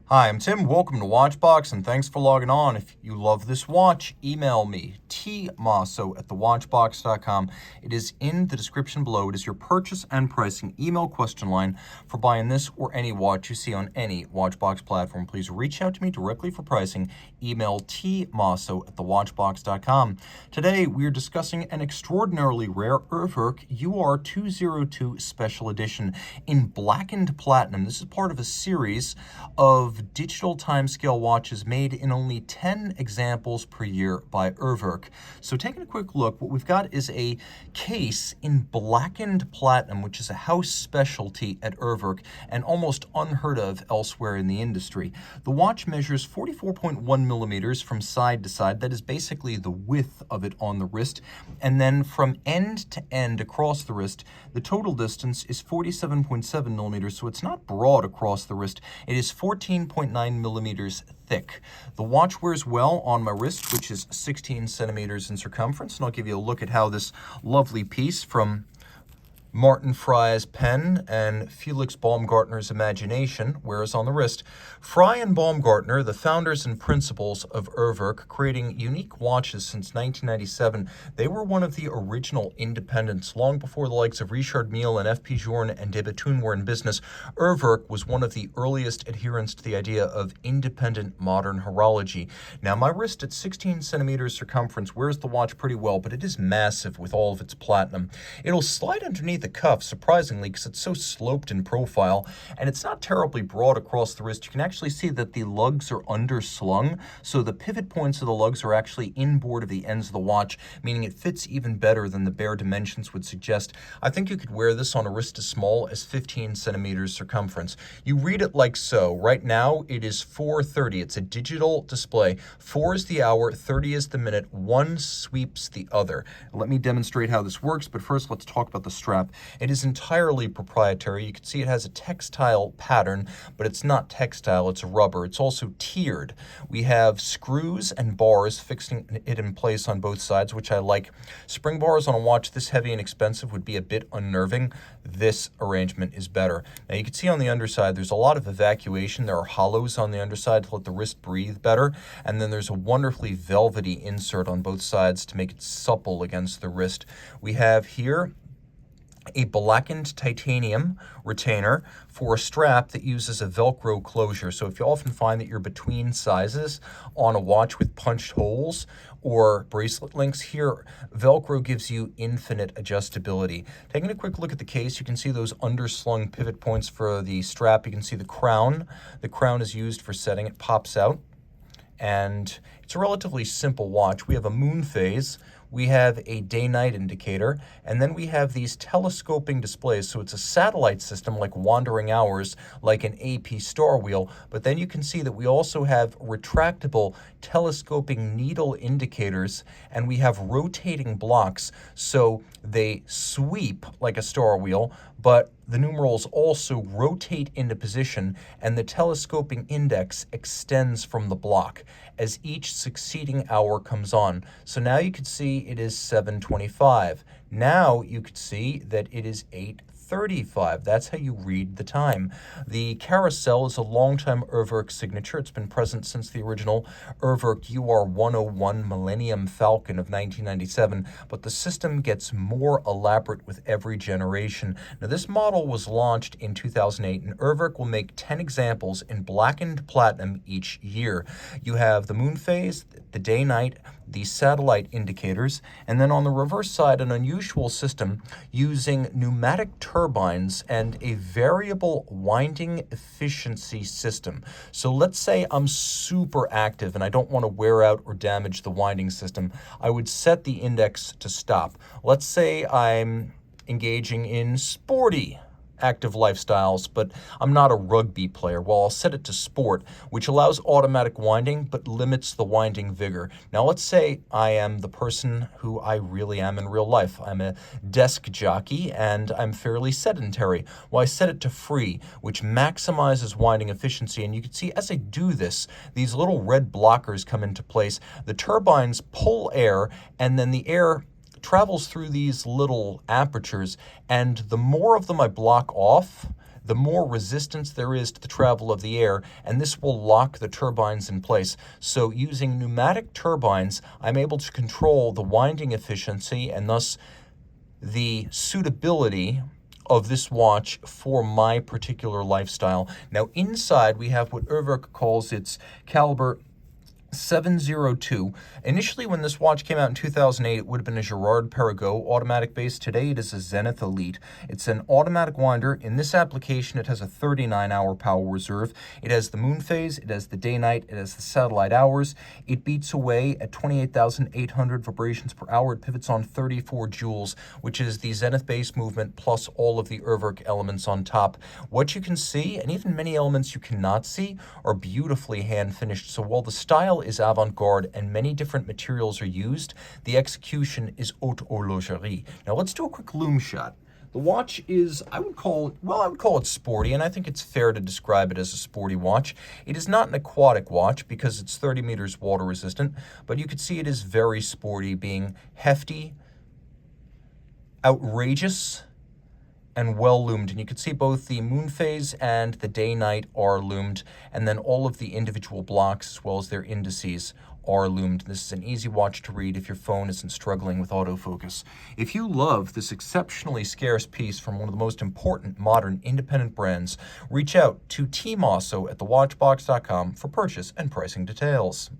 Hi, I'm Tim. Welcome to Watchbox, and thanks for logging on. If you love this watch, email me, tmosso@thewatchbox.com. It is in the description below. It is your purchase and pricing email question line for buying this or any watch you see on any Watchbox platform. Please reach out to me directly for pricing. Email tmosso@thewatchbox.com. Today, we are discussing an extraordinarily rare Urwerk UR 202 Special Edition in blackened platinum. This is part of a series of digital timescale watches made in only 10 examples per year by Urwerk. So taking a quick look, what we've got is a case in blackened platinum, which is a house specialty at Urwerk and almost unheard of elsewhere in the industry. The watch measures 44.1 millimeters from side to side. That is basically the width of it on the wrist. And then from end to end across the wrist, the total distance is 47.7 millimeters. So it's not broad across the wrist. It is 14.9 millimeters thick. The watch wears well on my wrist, which is 16 centimeters in circumference, and I'll give you a look at how this lovely piece from Martin Fry's pen and Felix Baumgartner's imagination wears on the wrist. Fry and Baumgartner, the founders and principals of Urwerk, creating unique watches since 1997. They were one of the original independents, long before the likes of Richard Mille and F.P. Journe and de Bethune were in business. Urwerk was one of the earliest adherents to the idea of independent modern horology. Now, my wrist at 16 centimeters circumference wears the watch pretty well, but it is massive with all of its platinum. It'll slide underneath the cuff, surprisingly, because it's so sloped in profile, and it's not terribly broad across the wrist. You can actually see that the lugs are underslung, so the pivot points of the lugs are actually inboard of the ends of the watch, meaning it fits even better than the bare dimensions would suggest. I think you could wear this on a wrist as small as 15 centimeters circumference. You read it like so. Right now, it is 4:30. It's a digital display. 4 is the hour, 30 is the minute, 1 sweeps the other. Let me demonstrate how this works, but first let's talk about the strap. It is entirely proprietary. You can see it has a textile pattern, but it's not textile, it's rubber. It's also tiered. We have screws and bars fixing it in place on both sides, which I like. Spring bars on a watch this heavy and expensive would be a bit unnerving. This arrangement is better. Now you can see on the underside there's a lot of evacuation. There are hollows on the underside to let the wrist breathe better, and then there's a wonderfully velvety insert on both sides to make it supple against the wrist. We have here a blackened titanium retainer for a strap that uses a Velcro closure. So if you often find that you're between sizes on a watch with punched holes or bracelet links, here Velcro gives you infinite adjustability. Taking a quick look at the case, you can see those underslung pivot points for the strap. You can see the crown. The crown is used for setting. It pops out, and it's a relatively simple watch. We have a moon phase, we have a day-night indicator, and then we have these telescoping displays. So it's a satellite system like wandering hours, like an AP star wheel, but then you can see that we also have retractable telescoping needle indicators, and we have rotating blocks, so they sweep like a star wheel, but the numerals also rotate into position, and the telescoping index extends from the block as each succeeding hour comes on. So now you can see it is 7:25. Now you could see that it is 8:35. That's how you read the time. The carousel is a longtime Urwerk signature. It's been present since the original Urwerk UR 101 Millennium Falcon of 1997, but the system gets more elaborate with every generation. Now, this model was launched in 2008, and Urwerk will make 10 examples in blackened platinum each year. You have the moon phase, the day-night, the satellite indicators, and then on the reverse side, an unusual system using pneumatic turbines and a variable winding efficiency system. So let's say I'm super active and I don't want to wear out or damage the winding system. I would set the index to stop. Let's say I'm engaging in sporty active lifestyles, but I'm not a rugby player. Well, I'll set it to sport, which allows automatic winding, but limits the winding vigor. Now, let's say I am the person who I really am in real life. I'm a desk jockey, and I'm fairly sedentary. Well, I set it to free, which maximizes winding efficiency, and you can see as I do this, these little red blockers come into place. The turbines pull air, and then the air travels through these little apertures, and the more of them I block off, the more resistance there is to the travel of the air, and this will lock the turbines in place. So using pneumatic turbines, I'm able to control the winding efficiency and thus the suitability of this watch for my particular lifestyle. Now inside we have what Urwerk calls its caliber 702. Initially, when this watch came out in 2008, it would have been a Girard-Perregaux automatic base. Today, it is a Zenith Elite. It's an automatic winder. In this application, it has a 39-hour power reserve. It has the moon phase, it has the day-night, it has the satellite hours. It beats away at 28,800 vibrations per hour. It pivots on 34 joules, which is the Zenith base movement plus all of the Urwerk elements on top. What you can see, and even many elements you cannot see, are beautifully hand-finished. So while the style is avant-garde and many different materials are used, the execution is haute horlogerie. Now let's do a quick loom shot. The watch is, I would call it sporty, and I think it's fair to describe it as a sporty watch. It is not an aquatic watch because it's 30 meters water resistant, but you could see it is very sporty, being hefty, outrageous, and well loomed. And you can see both the moon phase and the day-night are loomed, and then all of the individual blocks as well as their indices are loomed. This is an easy watch to read if your phone isn't struggling with autofocus. If you love this exceptionally scarce piece from one of the most important modern independent brands, reach out to Team Mosso at thewatchbox.com for purchase and pricing details.